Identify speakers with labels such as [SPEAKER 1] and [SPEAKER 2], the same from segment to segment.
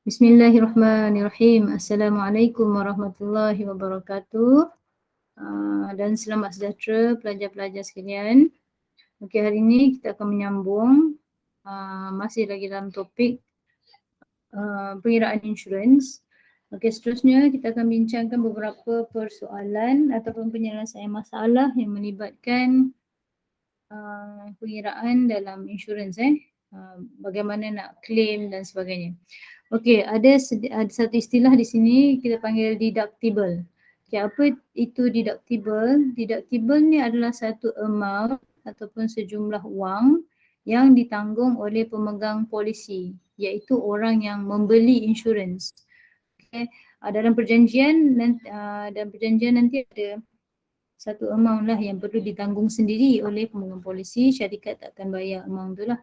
[SPEAKER 1] Bismillahirrahmanirrahim. Assalamualaikum warahmatullahi wabarakatuh. Dan selamat sejahtera pelajar-pelajar sekalian. Okey, hari ini kita akan menyambung masih lagi dalam topik pengiraan insurans. Okey, seterusnya kita akan bincangkan beberapa persoalan ataupun penyelesaian masalah yang melibatkan pengiraan dalam insurans bagaimana nak claim dan sebagainya. Okey, ada satu istilah di sini kita panggil deductible. Okey, apa itu deductible? Deductible ni adalah satu amount ataupun sejumlah wang yang ditanggung oleh pemegang polisi, iaitu orang yang membeli insurans. Okey, dalam perjanjian nanti ada satu amount lah yang perlu ditanggung sendiri oleh pemegang polisi, syarikat tak akan bayar amount tu lah.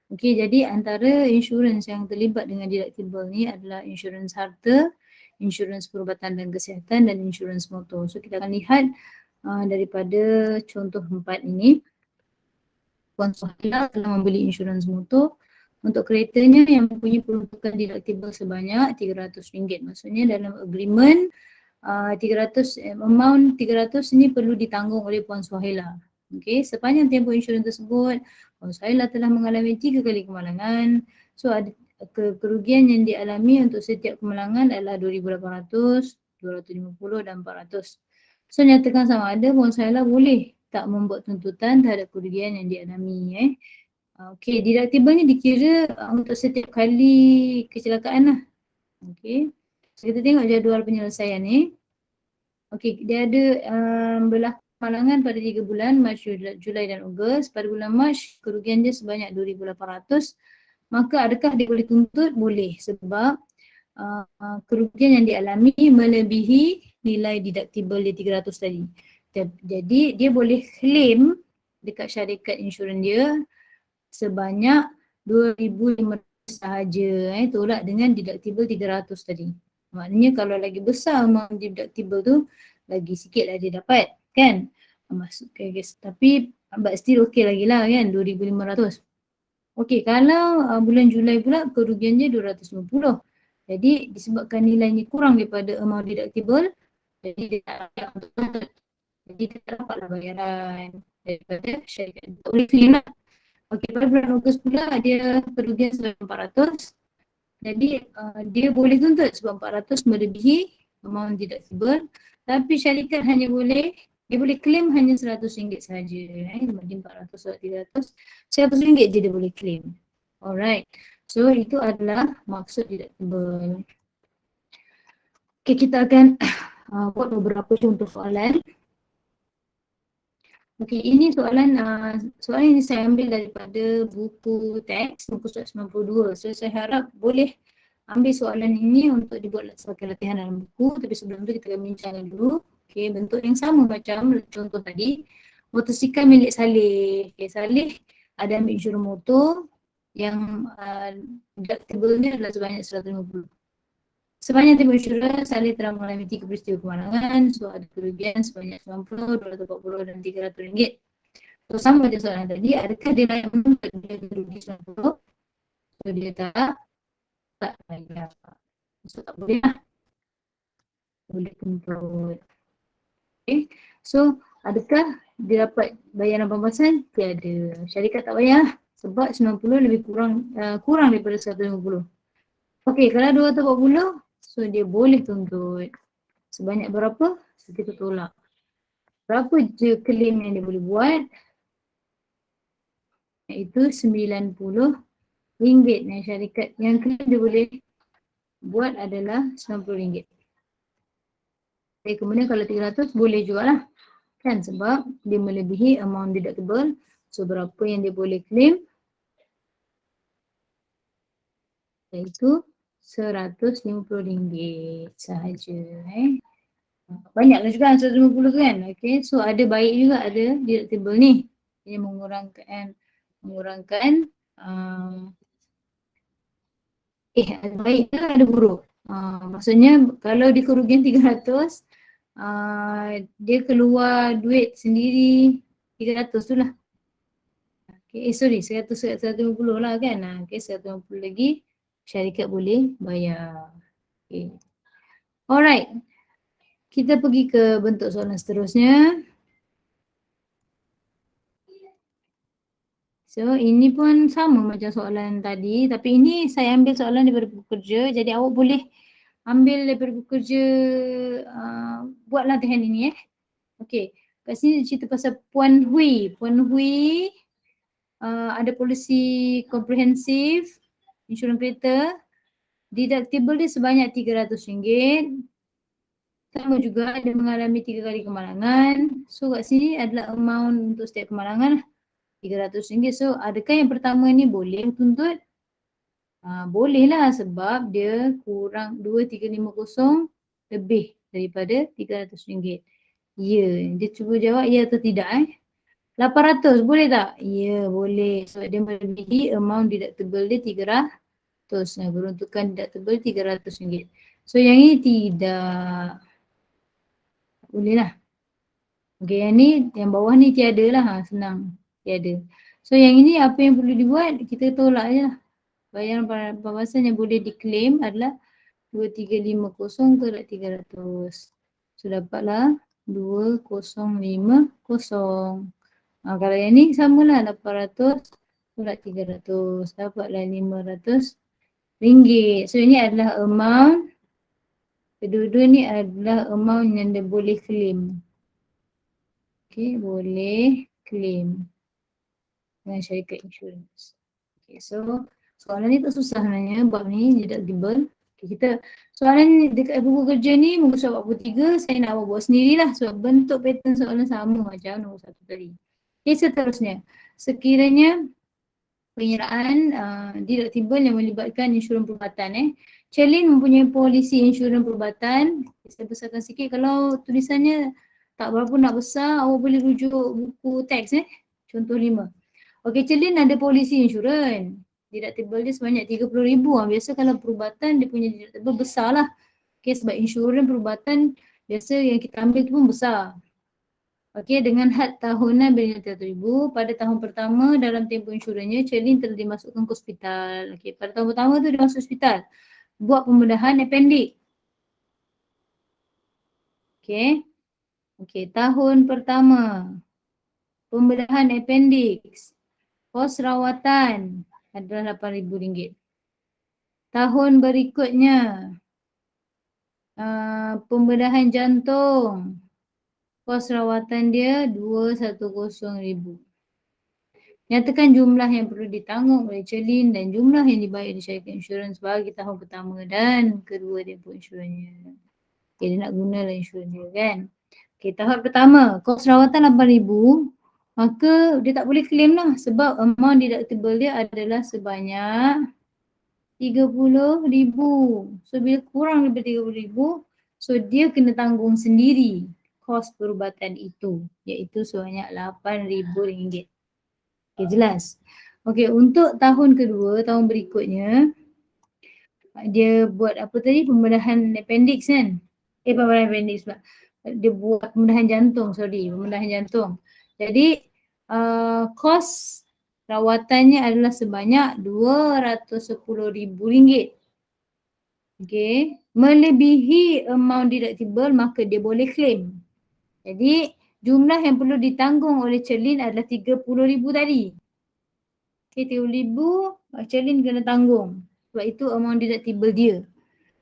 [SPEAKER 1] Okey, jadi antara insurans yang terlibat dengan deductible ni adalah insurans harta, insurans perubatan dan kesihatan dan insurans motor. So kita akan lihat daripada contoh 4 ini. Puan Suhaila telah membeli insurans motor. Untuk keretanya yang mempunyai peruntukan deductible sebanyak RM300. Maksudnya dalam agreement 300 ini perlu ditanggung oleh Puan Suhaila. Okey, sepanjang tempoh insurans tersebut, Puan Suhaila telah mengalami 3 kali kemalangan. So ada kerugian yang dialami untuk setiap kemalangan adalah RM2,800, RM250 dan RM400. So nyatakan sama ada Puan Suhaila boleh tak membuat tuntutan terhadap kerugian yang dialami. Okey, deductible ni dikira untuk setiap kali kecelakaan lah. Okey. So, kita tengok jadual penyelesaian ni. Okey, dia ada berlaku kemalangan pada 3 bulan, Mac, Julai dan Ogos. Pada bulan Mac, kerugian dia sebanyak RM2,800. Maka adakah dia boleh tuntut? Boleh, sebab kerugian yang dialami melebihi nilai deductible dia 300 tadi. Jadi dia boleh claim dekat syarikat insurans dia sebanyak RM2,500 sahaja, tolak dengan deductible 300 tadi. Maknanya kalau lagi besar amount deductible tu, lagi sikit lah dia dapat, kan? Masukkan guys. Tapi but still okey lagi lah kan, RM2,500. Okey, kalau bulan Julai pula kerugian dia RM250. Jadi disebabkan nilainya kurang daripada amount deductible, jadi dia tak layak untuk tuntut. Jadi dia tak dapatlah bayaran daripada syarikat. Tak boleh claim lah. Okey, pada bulan Ogos pula dia kerugian RM400. Jadi dia boleh tuntut sebab RM400 melebihi amount deductible, tapi syarikat hanya boleh, dia boleh claim hanya RM100 sahaja. Bagi RM400 atau RM300, RM100 je dia boleh claim. Alright, so itu adalah maksud deductible. Okay, kita akan buat beberapa contoh soalan. Okey, ini soalan ini saya ambil daripada buku teks, buku surat 92. So saya harap boleh ambil soalan ini untuk dibuat sebagai latihan dalam buku. Tapi sebelum tu kita akan bincangkan dulu. Okey, bentuk yang sama macam contoh tadi. Motosikal milik Saleh. Okey, Saleh ada ambil insurans motor yang deductible-nya adalah sebanyak RM150. Sepanjang tempoh insurans, Saleh telah mengalami 3 peristiwa kemalangan. So ada kerugian sebanyak RM90, RM240 dan RM300. So sama macam soalan tadi, adakah dia layak menuntut dia kerugian RM90? So dia tak layak. So tak boleh lah. Boleh tuntut. Okay. So adakah dia dapat bayaran pembahasan? Tiada. Syarikat tak bayar sebab RM90 lebih kurang daripada RM150. Okey, kalau RM240, so dia boleh tuntut. Sebanyak berapa? So kita tolak. Berapa je claim yang dia boleh buat? Iaitu RM90. Yang syarikat yang claim dia boleh buat adalah RM90. Okay, kemudian kalau 300 boleh jugalah. Kan sebab dia melebihi amount deductible. So berapa yang dia boleh claim? Iaitu RM150 sahaja. Banyaklah juga RM150 tu kan. Okay, so ada baik juga ada deductible ni. Dia mengurangkan ada baik ke ada buruk. Maksudnya kalau dia kerugian 300, dia keluar duit sendiri 300 tu lah. Okay, sorry, 150 lah kan. Okay, 150 lagi syarikat boleh bayar. Okay. Alright. Kita pergi ke bentuk soalan seterusnya. So, ini pun sama macam soalan tadi. Tapi ini saya ambil soalan daripada buku kerja. Jadi awak boleh ambil daripada buku kerja, buat latihan ini . Okay. Kat sini cerita pasal Puan Hui. Puan Hui ada polisi komprehensif, insurans kereta. Deductible dia sebanyak RM300. Sama juga dia mengalami 3 kali kemalangan. So kat sini adalah amount untuk setiap kemalangan RM300. So adakah yang pertama ni boleh tuntut? Boleh lah sebab dia kurang 2350 lebih daripada RM300. Ya, dia cuba jawab ya atau tidak . 800 boleh tak? Ya, boleh. Sebab dia melebihi amount deductible dia RM300. Peruntukan deductible RM300. So yang ini tidak. Boleh lah. Okay, yang ni, yang bawah ni tiada lah. Senang. Tiada. So yang ini apa yang perlu dibuat? Kita tolak je lah. Bayaran pembahasan yang boleh diklaim adalah 2350 tolak 300. So dapatlah 2050. Kalau yang ni samalah 800 tolak 300. Dapatlah RM500. So ini adalah amount. Kedua-dua ni adalah amount yang dia boleh claim. Okay, boleh claim dengan syarikat insurans. Okay, so soalan ni tak susah sebenarnya. Bab ni deductible. Okay, kita soalan ni dekat buku kerja ni muka surat 43. Saya nak awak buat sendirilah sebab bentuk pattern soalan sama macam nombor 1 tadi. Okay, seterusnya. Sekiranya penyeraan deductible yang melibatkan insurans perubatan. Celin mempunyai polisi insurans perubatan. Saya besarkan sikit. Kalau tulisannya tak berapa nak besar, awak boleh rujuk buku teks . Contoh 5. Okey, Celin ada polisi insurans. Deductible dia sebanyak RM30,000. Biasa kalau perubatan dia punya deductible besar lah. Okey, sebab insurans perubatan biasa yang kita ambil tu pun besar. Okey, dengan had tahunan RM300,000, pada tahun pertama dalam tempoh insurannya, Celin telah dimasukkan ke hospital. Okey, pada tahun pertama tu dia masuk hospital. Buat pembedahan appendix. Okey. Okey, tahun pertama. Pembedahan appendix. Kos rawatan adalah RM8,000. Tahun berikutnya, pembedahan jantung. Kos rawatan dia RM210,000. Nyatakan jumlah yang perlu ditanggung oleh Celin dan jumlah yang dibayar di syarikat insurans bagi tahun pertama dan kedua tempoh insurannya. Okay, dia nak gunalah insurans dia kan. Okay, tahap pertama, kos rawatan RM8,000, maka dia tak boleh claim lah sebab amount deductible dia adalah sebanyak RM30,000. So bila kurang daripada RM30,000, so dia kena tanggung sendiri kos perubatan itu, iaitu sebanyak RM8,000. Okay, jelas. Okay, untuk tahun kedua, tahun berikutnya, dia buat apa tadi? Pembedahan appendix kan? Pembedahan appendix pula. Dia buat pembedahan jantung, pembedahan jantung. Jadi, kos rawatannya adalah sebanyak RM210,000. Okay, melebihi amount deductible maka dia boleh claim. Jadi, jumlah yang perlu ditanggung oleh Celin adalah RM30,000 tadi. Okay, RM30,000 Celin kena tanggung. Sebab itu amount deductible dia.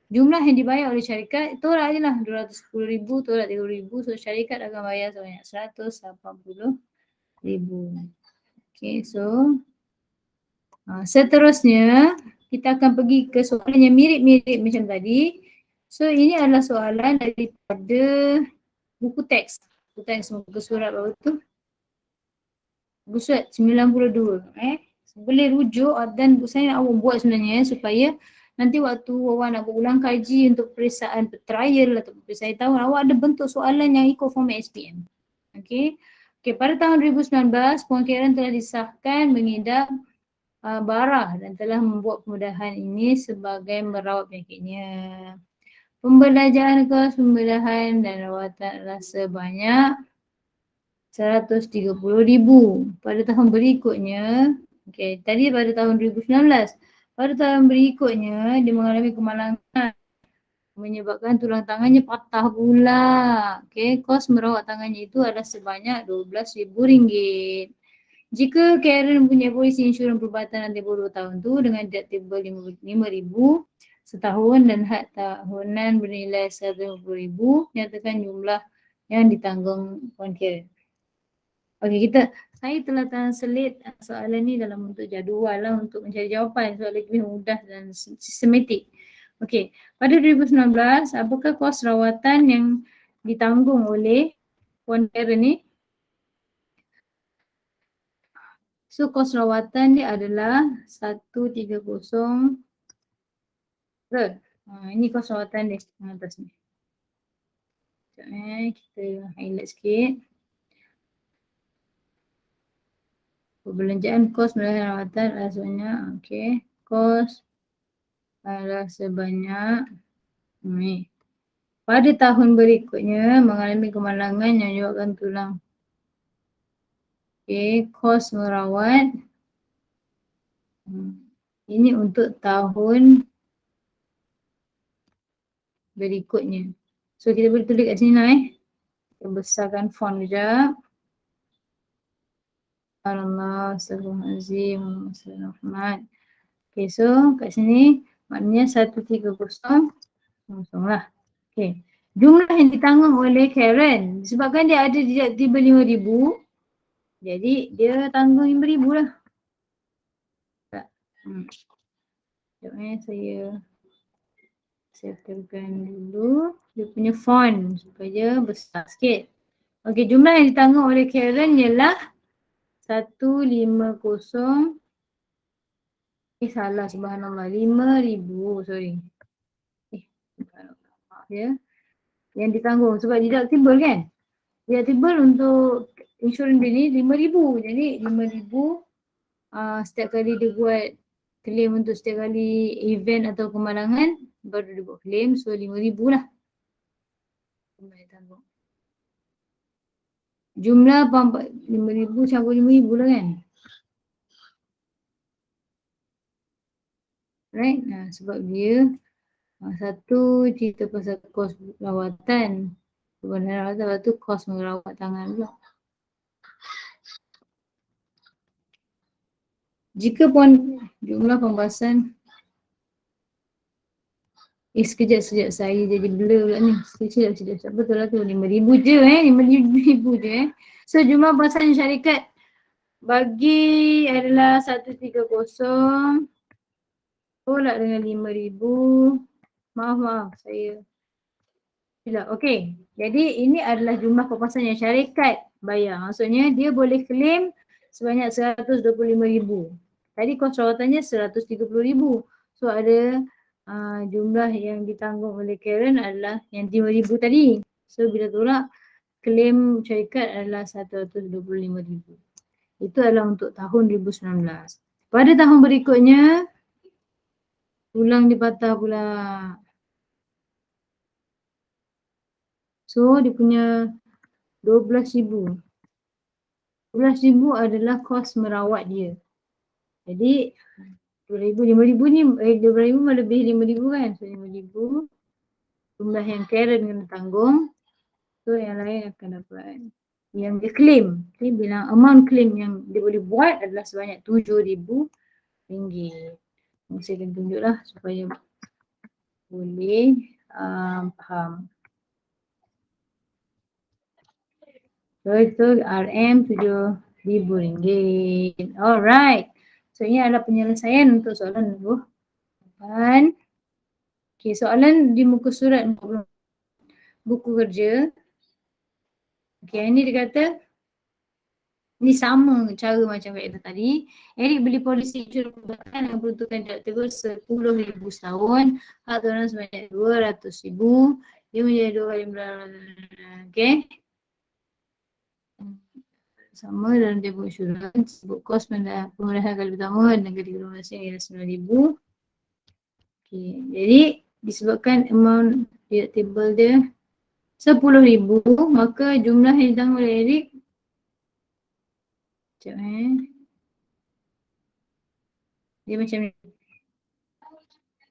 [SPEAKER 1] Jumlah yang dibayar oleh syarikat, tolak je lah. RM210,000 tolak RM30,000. So syarikat akan bayar sebanyak RM180,000. Okay, so seterusnya kita akan pergi ke soalan yang mirip-mirip macam tadi. So ini adalah soalan daripada buku teks. Buku teks muka surat berapa tu? Buku surat 92. Boleh rujuk dan saya nak awak buat sebenarnya supaya nanti waktu awak nak berulang kaji untuk periksaan trial atau periksaan tahun, awak ada bentuk soalan yang ikut format SPM. Okey. Okey, pada tahun 2019 Puan Karen telah disahkan mengidap barah dan telah membuat pembedahan ini sebagai merawat penyakitnya. Pembelanjaan kos pembedahan dan rawatan adalah sebanyak 130,000. Pada tahun berikutnya, okey, tadi pada tahun 2019. Pada tahun berikutnya dia mengalami kemalangan menyebabkan tulang tangannya patah pula. Okey, kos merawat tangannya itu adalah sebanyak RM12,000. Jika Karen punya polisi insurans perubatan tempoh 2 tahun tu dengan deductible RM5,000 setahun dan had tahunan bernilai RM150,000, nyatakan jumlah yang ditanggung Puan Karen. Okey, saya telah translate soalan ni dalam bentuk jadual lah untuk mencari jawapan soalan lebih mudah dan sistematik. Okey, pada 2019, apakah kos rawatan yang ditanggung oleh Puan Karen ni? So, kos rawatan dia adalah 130. Betul? Ini kos rawatan dia atas ni. Sekejap kita highlight sikit. Perbelanjaan kos melahirkan rawatan adalah sebanyak, okey, kos adalah sebanyak ni. Pada tahun berikutnya mengalami kemalangan yang menyebabkan tulang. Okey, kos merawat. Ini untuk tahun berikutnya. So kita boleh tulis kat sini lah Kita besarkan font sekejap. Allah, Astagfirullahaladzim, Muhammad. Okay, so kat sini maknanya 130 lah. Okay. Jumlah yang ditanggung oleh Karen disebabkan dia ada deductible RM5,000, jadi dia tanggung RM5,000 lah. Tak. Sekejap saya settlekan dulu dia punya font supaya besar sikit. Okay, jumlah yang ditanggung oleh Karen ialah 150. Salah, subhanallah, RM5,000, sorry. Maaf ya. Yang ditanggung sebab deductible kan. Deductible untuk insurans dia ni RM5,000. Jadi RM5,000 setiap kali dia buat claim untuk setiap kali event atau kemalangan baru dia buat claim, so RM5,000 lah. Jumlah RM5,000 campur RM5,000 lah kan. Right? Sebab dia satu cerita pasal kos rawatan. Sebenarnya rawatan, lepas tu kos merawat tangan pula. Jika jumlah pembahasan sekejap saya jadi blur pula ni. Sekejap. Betul lah tu RM5,000 je RM5,000 je So jumlah pembahasan syarikat bagi adalah 130 tolak dengan RM5,000. Maaf saya silap. Okey. Jadi ini adalah jumlah pembahasan yang syarikat bayar. Maksudnya dia boleh claim sebanyak RM125,000. Tadi kos rawatannya RM130,000. So ada jumlah yang ditanggung oleh Karen adalah yang RM5,000 tadi. So bila tolak claim syarikat adalah RM125,000. Itu adalah untuk tahun 2019. Pada tahun berikutnya tulang dia patah pula. So dia punya RM12,000. RM12,000 adalah kos merawat dia. Jadi RM2,000 ni, RM12,000 lebih RM5,000 kan. So RM5,000 jumlah yang Karen kena tanggung. So yang lain akan dapat. Yang dia claim bilang amount claim yang dia boleh buat adalah sebanyak RM7,000. Saya akan tunjuklah supaya boleh faham. So itu RM7,000. Alright. So ini adalah penyelesaian untuk soalan dulu. Okay, soalan di muka surat buku kerja. Okay, ini dia kata ni sama cara macam kaedah tadi. Eric beli polisi insurans perubatan dengan peruntukan deductible RM10,000 setahun. Hak tahunan sebanyak RM200,000. Dia menjadi 2 kali okay. Sama dalam tempoh insurans. Sebut kos pemudahan kali pertama dan kali kedua ialah RM9,000. Okay, jadi disebabkan amount deductible dia RM10,000, maka jumlah yang ditanggung oleh Eric Sekejap Dia macam ni.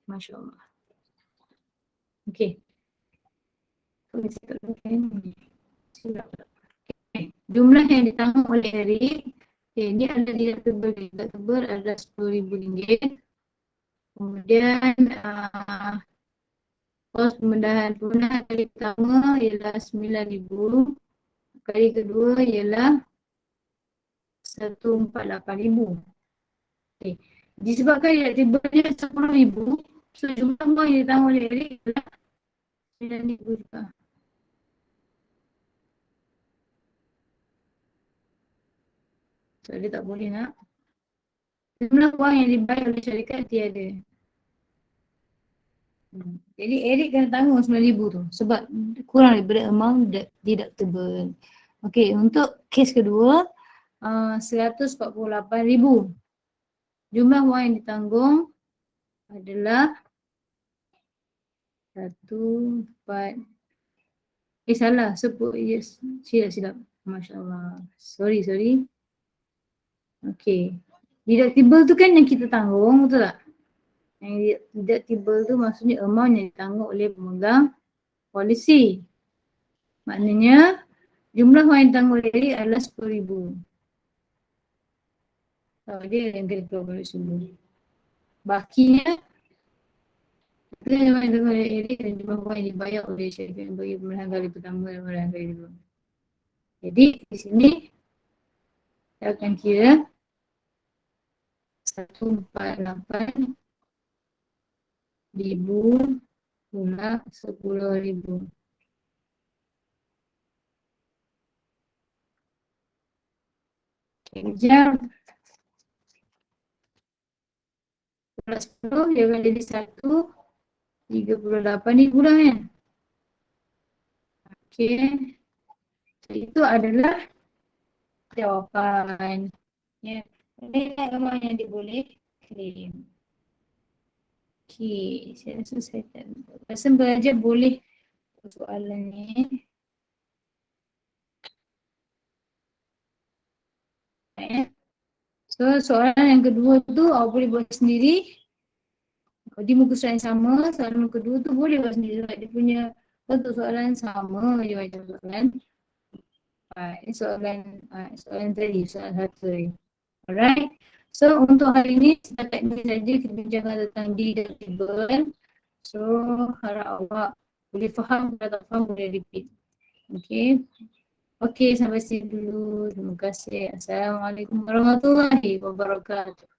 [SPEAKER 1] Masya Allah. Okay. Jumlah yang ditanggung oleh Eric, ini ada deductible adalah RM10,000. Kemudian kos pembenahan kali pertama ialah RM9,000. Kali kedua ialah RM148,000. Okay. Disebabkan deductible dia RM10,000, so jumlah wang yang ditanggung oleh Eric ialah RM9,000 juga. So dia tak boleh nak. Jumlah wang yang dibayar oleh syarikat tiada. Jadi Eric kena tanggung RM9,000 tu sebab kurang daripada amount deductible. Okey, untuk kes kedua RM148,000. Jumlah wang yang ditanggung adalah silap. Masya Allah. Sorry. Okey. Deductible tu kan yang kita tanggung, betul tak? Yang deductible tu maksudnya amount yang ditanggung oleh pemegang polisi. Maknanya jumlah wang yang ditanggung oleh Eric adalah RM10,000. Dia yang kena keluar balik semua. Bakinya kita memang ditanggung oleh Eric dan jumlah wang yang dibayar oleh syarikat bagi pemilihan kali pertama dan pemilihan kali kedua. Jadi di sini kita akan kira 148,000 pula 10,000. Kejap. Pula 10 dia akan jadi 138,000 lah kan. Okey. Itu adalah jawapan. Ya. Ini amount yang diboleh claim. Okey, saya rasa saya tak rasa belajar boleh soalan ni. So soalan yang kedua tu awak boleh buat sendiri. Di muka surat yang sama, soalan kedua tu boleh buat sendiri sebab dia punya bentuk soalan sama je macam soalan tadi, soalan satu tadi. Alright. So untuk hari ini setakat ini saja kita bincangkan tentang deductible. So harap awak boleh faham, kalau tak faham boleh repeat. Okay, sampai sini dulu. Terima kasih. Assalamualaikum warahmatullahi wabarakatuh.